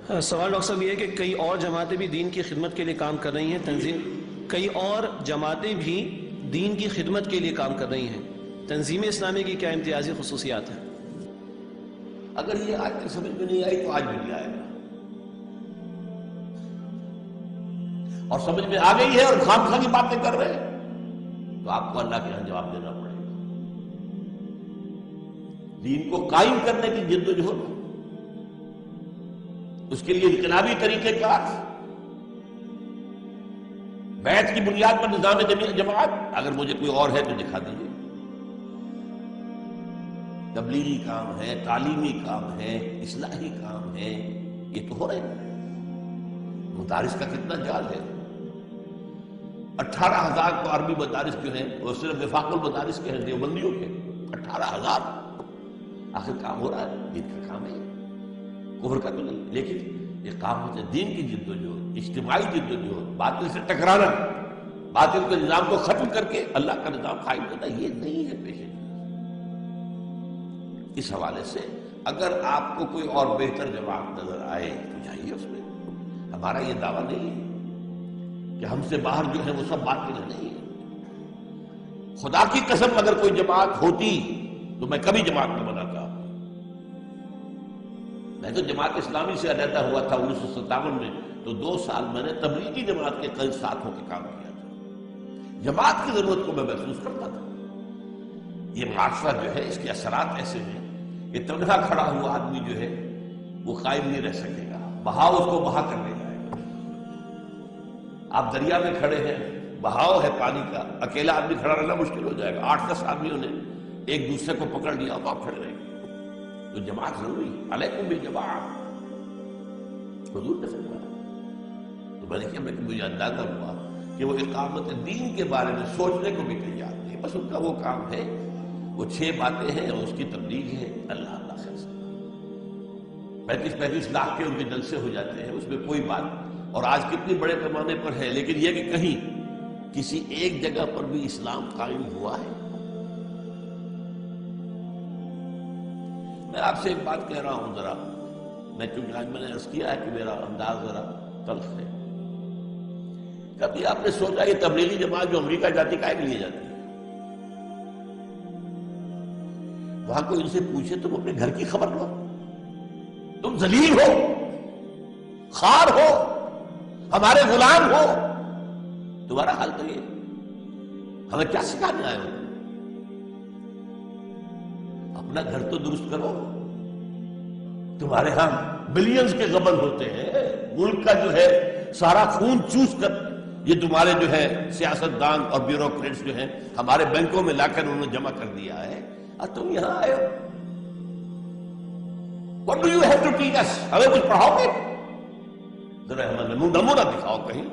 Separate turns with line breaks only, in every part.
سوال ڈاکٹر صاحب یہ ہے کہ کئی اور جماعتیں بھی دین کی خدمت کے لیے کام کر رہی ہیں، کئی اور جماعتیں بھی دین کی خدمت کے لیے کام کر رہی ہیں، تنظیم اسلامی کی کیا امتیازی خصوصیات ہیں؟
اگر یہ آج تک سمجھ میں نہیں آئی تو آج بھی نہیں آئے گا، اور سمجھ میں آ گئی ہے اور خام کی باتیں کر رہے ہیں تو آپ کو اللہ کے یہاں جواب دینا پڑے گا۔ دین کو قائم کرنے کی جد و جہد، اس کے لیے انقلابی طریقہ کار، بیعت کی بنیاد پر نظام جماعت، اگر مجھے کوئی اور ہے تو دکھا دیجیے۔ تبلیغی کام ہے، تعلیمی کام ہے، اصلاحی کام ہے، یہ تو ہو رہے ہیں۔ مدارس کا کتنا جال ہے، 18,000 کو عربی مدارس جو ہیں وہ صرف وفاق المدارس کے ہیں، دیوبندیوں کے 18,000۔ آخر کام ہو رہا ہے، دین کا کام ہے، کفر کا تو نہیں، لیکن یہ کام ہوتا ہے دین کی جد و جہد، اجتماعی جد و جہد، باطل سے ٹکرانا، باطل کے نظام کو ختم کر کے اللہ کا نظام قائم کرنا، یہ نہیں ہے پیش نظر۔ اس حوالے سے اگر آپ کو کوئی اور بہتر جواب نظر آئے تو جائیے اس میں، ہمارا یہ دعویٰ نہیں ہے کہ ہم سے باہر جو ہے وہ سب باطل نہیں ہے۔ خدا کی قسم اگر کوئی جماعت ہوتی تو میں کبھی جماعت نہ بناتا۔ میں تو جماعت اسلامی سے علیحدہ ہوا تھا 1957 میں، تو 2 سال میں نے تبلیغی جماعت کے کئی ساتھ ہو کے کام کیا تھا۔ جماعت کی ضرورت کو میں محسوس کرتا تھا۔ یہ معاشرہ جو ہے اس کے اثرات ایسے ہیں کہ تنہا کھڑا ہوا آدمی جو ہے وہ قائم نہیں رہ سکے گا، بہاؤ اس کو بہا کر لے جائے گا۔ آپ دریا میں کھڑے ہیں، بہاؤ ہے پانی کا، اکیلا آدمی کھڑا رہنا مشکل ہو جائے گا، 8-10 آدمیوں نے ایک دوسرے کو پکڑ لیا تو آپ کھڑے رہیں گے۔ تو جماعت ضروری، علیکم بالجماعت، حضور نے فرمایا۔ تو میں نے کہا مجھے اندازہ ہوا کہ وہ اقامت دین کے بارے میں سوچنے کو بھی تیار نہیں، بس ان کا وہ کام ہے، وہ 6 باتیں ہیں، اس کی تبلیغ ہے، اللہ اللہ خیر سے 35 لاکھ کے ان کے جلسے ہو جاتے ہیں، اس میں کوئی بات، اور آج کتنی بڑے پیمانے پر ہے، لیکن یہ کہ کہیں کسی ایک جگہ پر بھی اسلام قائم ہوا ہے؟ میں آپ سے ایک بات کہہ رہا ہوں ذرا، میں چونکہ آج میں نے عرض کیا ہے کہ میرا انداز ذرا تلخ ہے۔ کبھی آپ نے سوچا یہ تبلیغی جماعت جو امریکہ جاتی کائے کے لیے جاتی ہے؟ وہاں کوئی ان سے پوچھے تم اپنے گھر کی خبر لو، تم ذلیل ہو، خار ہو، ہمارے غلام ہو، تمہارا حال تو یہ، ہمیں کیا سکھانے آئے ہو؟ اپنا گھر تو درست کرو۔ تمہارے ہاں بلینز کے غبن ہوتے ہیں، ملک کا جو ہے سارا خون چوس کر یہ تمہارے جو ہے سیاستدان اور بیوروکریٹس جو ہیں ہمارے بینکوں میں لا کر انہوں نے جمع کر دیا ہے، اور تم یہاں آئے ہو۔ What do you have to teach us؟ ہمیں کچھ پڑھاؤ گے؟ ذرا ہمیں نمونہ دکھاؤ، کہیں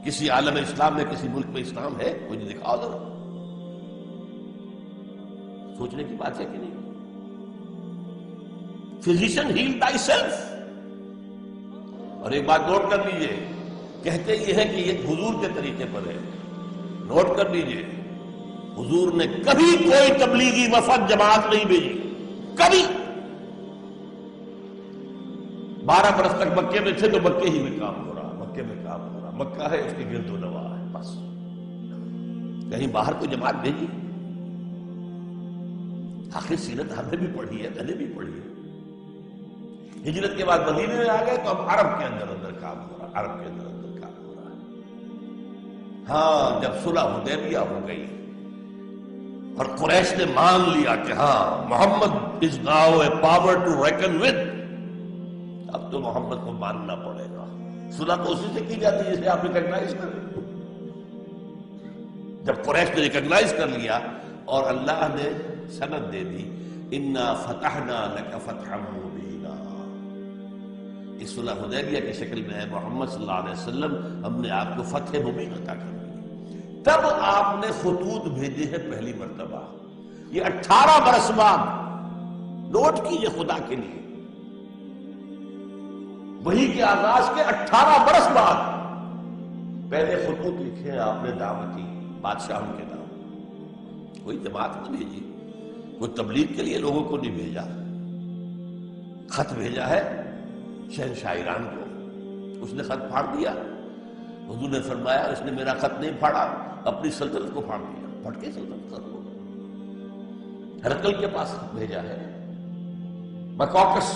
کسی عالم اسلام میں، کسی ملک میں اسلام ہے، مجھے دکھاؤ ذرا۔ سوچنے کی بات ہے کہ نہیں؟ Physician heal thyself۔ اور ایک بات نوٹ کر لیجئے، کہتے یہ ہے کہ یہ حضور کے طریقے پر ہے، نوٹ کر لیجئے، حضور نے کبھی کوئی تبلیغی وفد جماعت نہیں بھیجی، کبھی۔ 12 برس تک مکے میں تھے تو مکے ہی میں کام ہو رہا، مکے میں کام ہو رہا، مکہ ہے اس کے گرد و نواح ہے، بس کہیں باہر کوئی جماعت بھیجی؟ آخر سیرت ہم نے بھی پڑھی ہے، میں نے بھی پڑھی ہے۔ ہجرت کے بعد مدینے میں آ گئے تو اب عرب کے اندر کام ہو رہا، عرب کے اندر کام ہو رہا ہے۔ ہاں جب صلح حدیبیہ ہو گئی اور قریش نے مان لیا کہ ہاں محمد is now a power to reckon with، اب تو محمد کو ماننا پڑے گا۔ صلح تو اسی سے کی جاتی ہے جسے آپ ریکگنائز کریں۔ جب قریش نے ریکگنائز کر لیا اور اللہ نے سند دے دی، انا فتحنا لک فتحا مبینا، اس صلح حدیبیہ کی شکل میں ہے محمد صلی اللہ علیہ وسلم، ہم نے آپ کو فتح مبین عطا کر دی، تب آپ نے خطوط بھیجے ہیں پہلی مرتبہ۔ یہ 18 برس بعد، نوٹ کیجئے خدا کے لیے، وحی کے آغاز کے 18 برس بعد پہلے خطوط لکھے آپ نے دعوتی بادشاہوں کے نام۔ کوئی جماعت نہیں بھیجی، کوئی تبلیغ کے لیے لوگوں کو نہیں بھیجا، خط بھیجا ہے شہنشاہ ایران کو، اس نے خط پھاڑ دیا. حضور نے فرمایا اس نے میرا خط نہیں پھاڑا، اپنی سلطنت کو پھاڑ دیا. پھٹ کے سلطنت کر لو. ہرقل کے پاس خط بھیجا ہے، بکوکس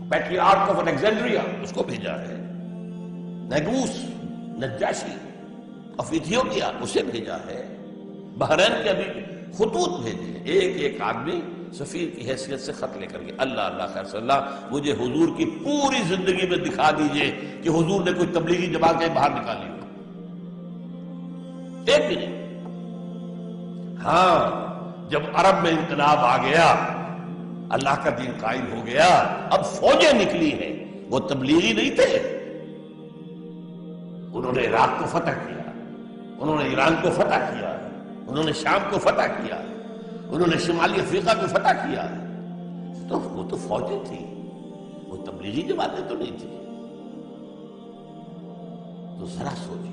پیٹریارک آف الیگزینڈریا اس کو بھیجا ہے، نیگوس نجاشی آف ایتھیوپیا اسے بھیجا ہے، بحرین کے ابھی خطوط بھیجے ہیں. ایک ایک آدمی سفیر کی حیثیت سے خط لے کر کے اللہ اللہ خیر صلی اللہ مجھے حضور کی پوری زندگی میں دکھا دیجئے کہ حضور نے کوئی تبلیغی جماعت کہیں باہر نکالی ہو. ایک بھی نہیں. ہاں جب عرب میں انقلاب آ گیا، اللہ کا دین قائم ہو گیا، اب فوجیں نکلی ہیں. وہ تبلیغی نہیں تھے، انہوں نے عراق کو فتح کیا، انہوں نے ایران کو فتح کیا، انہوں نے شام کو فتح کیا، انہوں نے شمالی افریقہ کو فتح کیا. تو وہ تو فوجیں تھی، وہ تبلیغی جماعتیں تو نہیں تھی. تو ذرا سوچئے،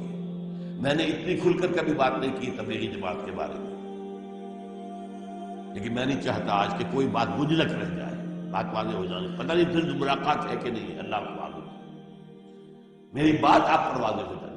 میں نے اتنی کھل کر کبھی بات نہیں کی تبلیغی جماعت کے بارے میں، لیکن میں نہیں چاہتا آج کہ کوئی بات مجلک رہ جائے، بات واضح ہو جائے. پتہ نہیں پھر ملاقات ہے کہ نہیں، اللہ کو معلوم. میری بات آپ پر واضح ہو جائے.